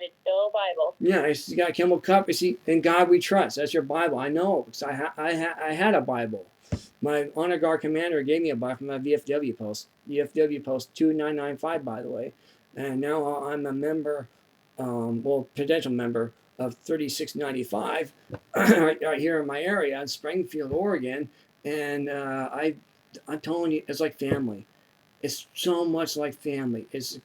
but it's still a Bible. Yeah, you got Kimball Cup. You see, in God we trust. That's your Bible. I know, because I had a Bible. My honor guard commander gave me a Bible from my VFW post. VFW post 2995, by the way. And now I'm a member, potential member of 3695 right here in my area in Springfield, Oregon. And I'm telling you, it's like family. It's so much like family. It's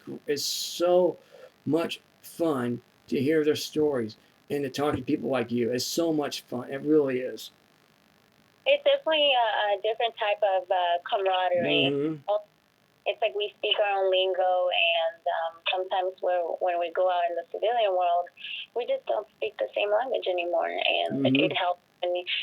so much fun to hear their stories and to talk to people like you. It's so much fun. It really is. It's definitely a different type of camaraderie. Mm-hmm. It's like we speak our own lingo, and sometimes when we go out in the civilian world, we just don't speak the same language anymore, and it helps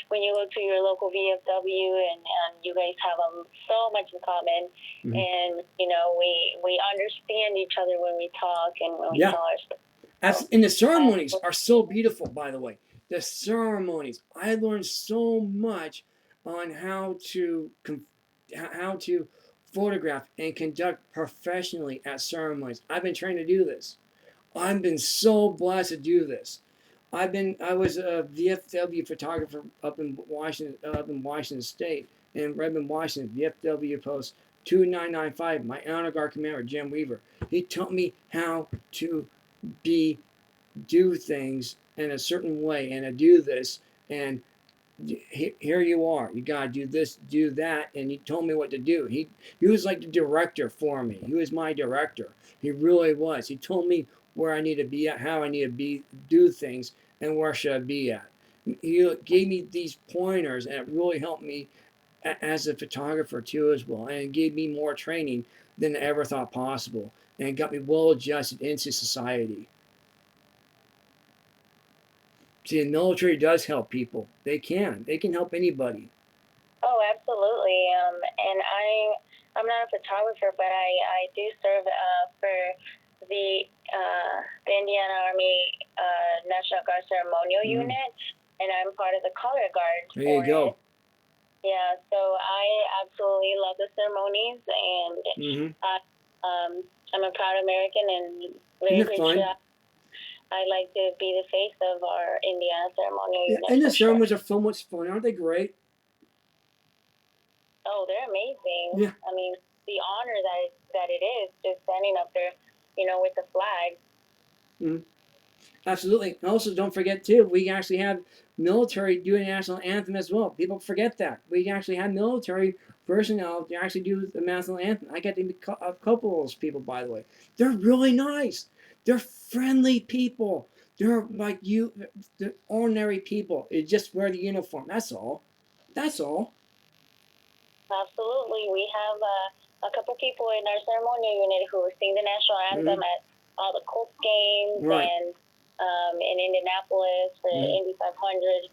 when you go to your local VFW and you guys have so much in common, and we understand each other when we talk and when we tell our stories. And the ceremonies are so beautiful, by the way. The ceremonies, I learned so much on how to photograph and conduct professionally at ceremonies. I've been trying to do this. I've been so blessed to do this. I was a VFW photographer up in Washington State, in Redmond, Washington. VFW post 2995. My honor guard commander Jim Weaver. He taught me how to do things in a certain way and to do this, and here you are. You gotta do this, do that, and he told me what to do. He was like the director for me. He was my director. He really was. He told me where I need to be at, how I need to do things, and where should I be at. He gave me these pointers, and it really helped me as a photographer too as well, and it gave me more training than I ever thought possible, and it got me well adjusted into society. See, the military does help people. They can help anybody. Oh, absolutely. And I'm not a photographer, but I do serve for the Indiana Army National Guard Ceremonial Unit, and I'm part of the color guard. There you go. Yeah, so I absolutely love the ceremonies, and I'm a proud American and very patriotic. I like to be the face of our Indiana ceremonial unit. And the ceremonies are so much fun. Aren't they great? Oh, they're amazing. Yeah. I mean, the honor that it is just standing up there, with the flag. Absolutely. And also, don't forget, too, we actually have military do a national anthem as well. People forget that. We actually have military personnel to actually do the national anthem. I get to meet a couple of those people, by the way. They're really nice. They're friendly people. They're like you. They're ordinary people. They just wear the uniform. That's all. That's all. Absolutely. We have a couple people in our ceremonial unit who sing the national anthem at all the Colts games and in Indianapolis for the Indy 500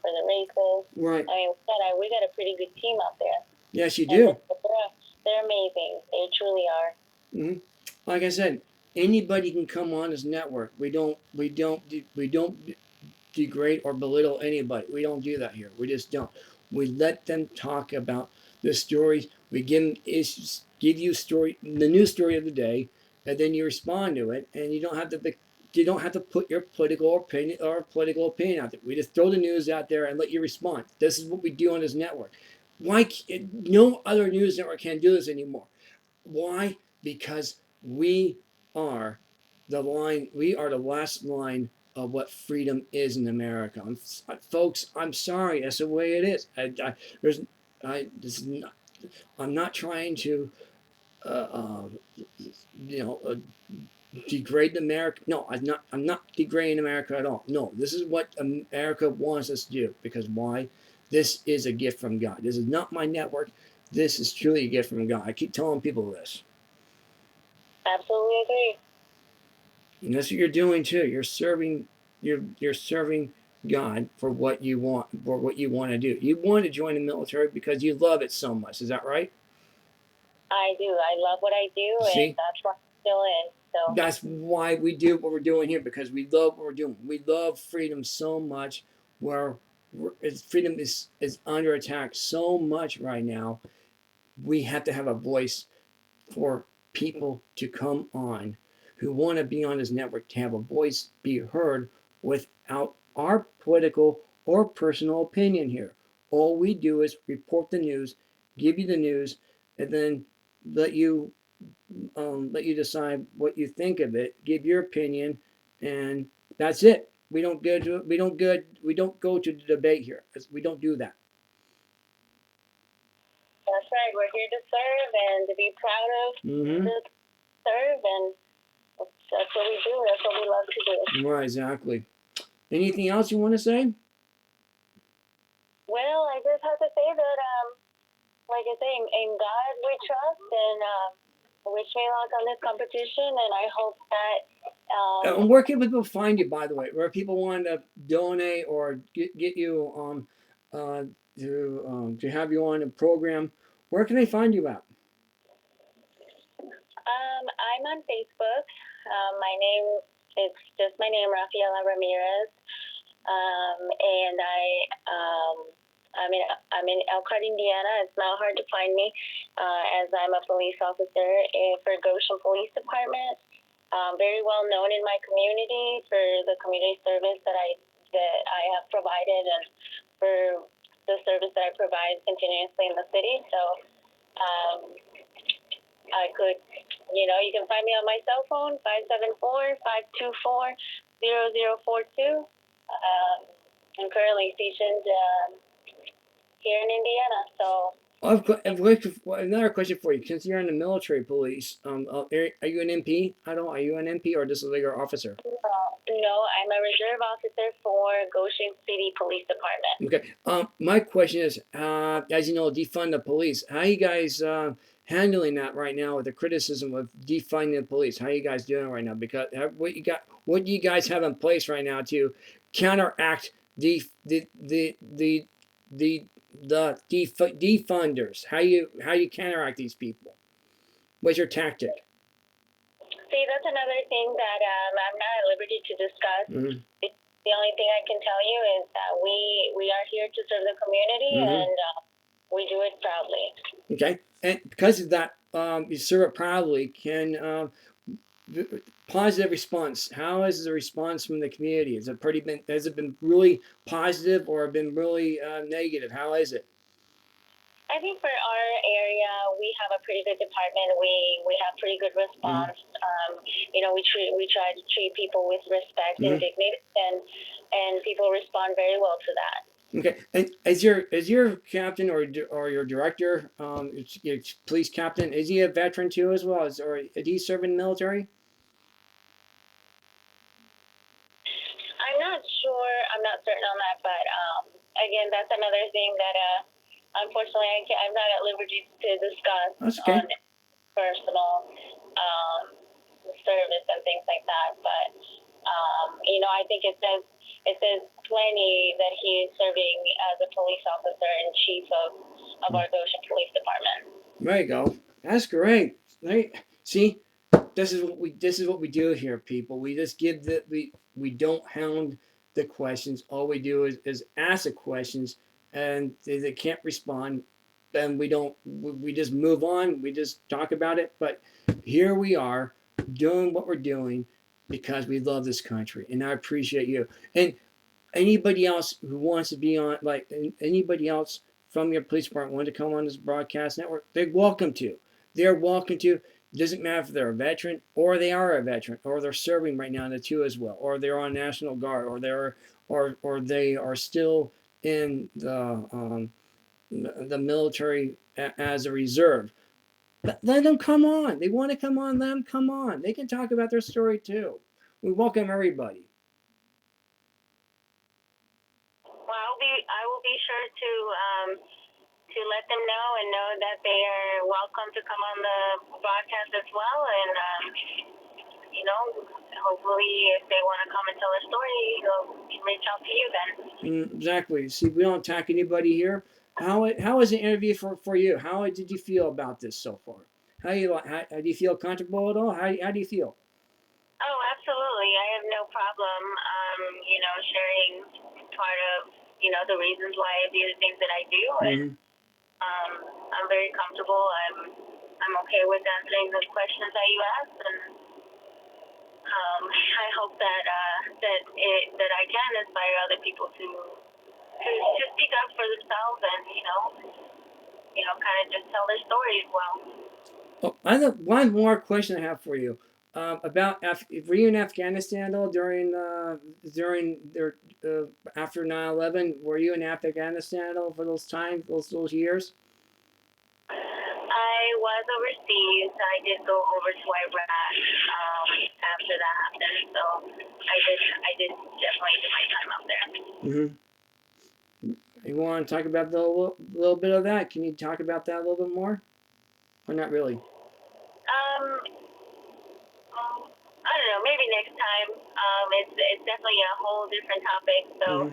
for the races. Right. I mean, we got a pretty good team out there. Yes, you do. They're amazing. They truly are. Like I said, anybody can come on this network. We don't degrade or belittle anybody. We don't do that here. We just don't. We let them talk about the stories. We give you the news story of the day, and then you respond to it, and you don't have to put your political opinion out there. We just throw the news out there and let you respond. This is what we do on this network. No other news network can do this anymore. Why? Because we are the line. We are the last line of what freedom is in America. Folks, I'm sorry. That's the way it is. I'm not trying to, degrade America. No, I'm not degrading America at all. No, this is what America wants us to do. Because why? This is a gift from God. This is not my network. This is truly a gift from God. I keep telling people this. Absolutely agree. And that's what you're doing too. You're serving God for what you want, to do. You want to join the military because you love it so much. Is that right? I do. I love what I do, and that's why I'm still in. So that's why we do what we're doing here, because we love what we're doing. We love freedom so much. Freedom is under attack so much right now. We have to have a voice for people to come on who want to be on this network to have a voice be heard without our political or personal opinion here. All we do is report the news, give you the news, and then let you decide what you think of it, give your opinion, and that's it. We don't go to the debate here. We don't do that. That's right. We're here to serve and to be proud of to serve, and that's what we do. That's what we love to do. Right, exactly. Anything else you want to say? Well, I just have to say that, like I say, in God we trust, and wish me luck on this competition, and I hope that. And where can people find you, by the way? Where people want to donate or get you to have you on a program, where can they find you at? I'm on Facebook. My name is just my name, Rafaella Ramirez, and I'm in Elkhart, Indiana. It's not hard to find me, as I'm a police officer for Goshen Police Department. Very well known in my community for the community service that I have provided, and for the service that I provide continuously in the city. So I could, you can find me on my cell phone, 574-524-0042. I'm currently stationed here in Indiana, so. I've got another question for you. Since you're in the military police, are you an MP? Are you an MP or just a regular officer? No, I'm a reserve officer for Goshen City Police Department. Okay. My question is, as you know, defund the police. How are you guys handling that right now with the criticism of defunding the police? How are you guys doing right now? Because what do you guys have in place right now to counteract the defunders? How you counteract these people? What's your tactic? See, that's another thing that I'm not at liberty to discuss. The only thing I can tell you is that we are here to serve the community, and we do it proudly. Okay, and because of that, you serve it proudly. Can positive response? How is the response from the community? Has it been really positive or been really negative? How is it? I think for our area, we have a pretty good department. We have pretty good response. We try to treat people with respect and dignity, and people respond very well to that. Okay, and is your captain or your director, your police captain, is he a veteran too as well? Or did he serve in the military? I'm not sure. I'm not certain on that, but again, that's another thing that unfortunately I'm not at liberty to discuss. That's okay. On personal service and things like that, but I think it says plenty that he is serving as a police officer and chief of our Goshen Police Department. There you go. That's great. See, this is what we do here, people. We just give we don't hound the questions. All we do is ask the questions, and they can't respond, then we just move on. We just talk about it. But here we are doing what we're doing because we love this country, and I appreciate you. And anybody else who wants to be on, like anybody else from your police department want to come on this broadcast network, they're welcome to. They're welcome to. It doesn't matter if they're a veteran or they are a veteran or they're serving right now in the two as well, or they're on National Guard, or they are still in the military as a reserve. Let them come on. They want to come on. Let them come on. They can talk about their story too. We welcome everybody. Well, I will be sure to let them know and know that they are welcome to come on the broadcast as well. And hopefully, if they want to come and tell a story, they'll reach out to you then. Exactly. See, we don't attack anybody here. How was the interview for you? How did you feel about this so far? How do you feel comfortable at all? How do you feel? Oh, absolutely. I have no problem, sharing part of, the reasons why I do the things that I do. And I'm very comfortable. I'm okay with answering the questions that you asked. And I hope that I can inspire other people to speak up for themselves and kind of just tell their story as well. Oh, I have one more question I have for you. About were you in Afghanistan though during their after 9/11? Were you in Afghanistan though for those times, those years? I was overseas. I did go over to Iraq after that happened, so I did definitely do my time up there. Mm-hmm. You want to talk about the little bit of that? Can you talk about that a little bit more, or not really? I don't know. Maybe next time. It's definitely a whole different topic. So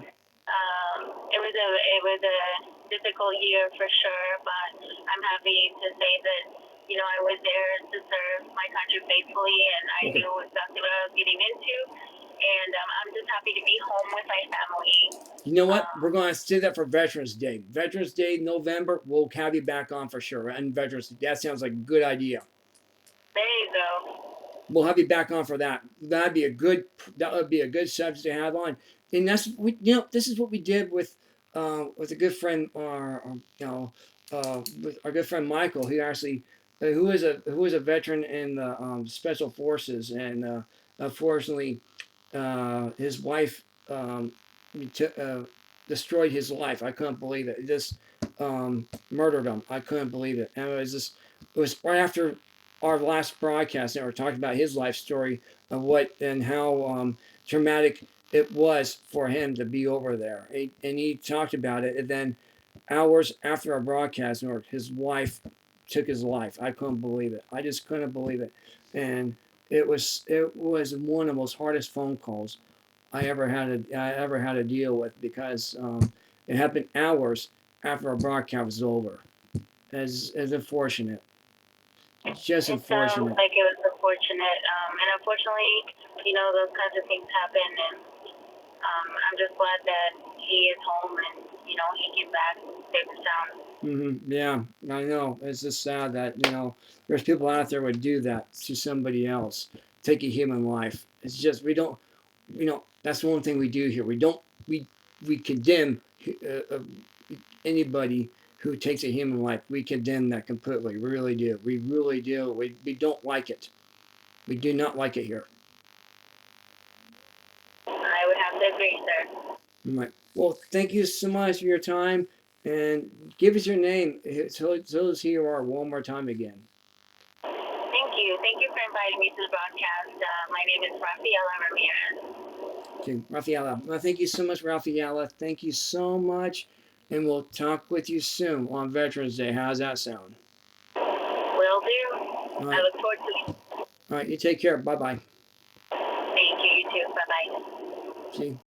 it was a difficult year for sure, but I'm happy to say that I was there to serve my country faithfully, and I knew exactly what I was getting into. And I'm just happy to be home with my family. You know what? We're going to do that for Veterans Day. Veterans Day, November, we'll have you back on for sure. And Veterans Day, that sounds like a good idea. There you go. We'll have you back on for that. That would be a good subject to have on. And this is what we did with a good friend, with our good friend Michael, who actually, who is a veteran in the special forces, and unfortunately, his wife destroyed his life. I couldn't believe it. It just murdered him. I couldn't believe it. And it was right after our last broadcast, and we were talking about his life story of what and how traumatic it was for him to be over there. And he talked about it. And then hours after our broadcast, his wife took his life. I couldn't believe it. I just couldn't believe it. And it was one of the most hardest phone calls I ever had to deal with, because it happened hours after our broadcast was over. As unfortunate. It's just unfortunate. It sounds like it was unfortunate, and unfortunately, those kinds of things happen, and I'm just glad that he is home and he came back safe and sound. Mm-hmm. Yeah, I know. It's just sad that there's people out there would do that to somebody else, take a human life. It's just we don't. That's one thing we do here. We condemn anybody who takes a human life. We condemn that completely. We really do. We really do. We don't like it. We do not like it here. I would have to agree, sir. Right. Well, thank you so much for your time, and give us your name. So those who you are one more time again. Thank you. Thank you for inviting me to the broadcast. My name is Rafaella Ramirez. Okay, Rafaella. Well, thank you so much, Rafaella. Thank you so much, and we'll talk with you soon on Veterans Day. How's that sound? Will do. Right. I look forward to it. All right, you take care. Bye-bye. Thank you. You too. Bye-bye. See.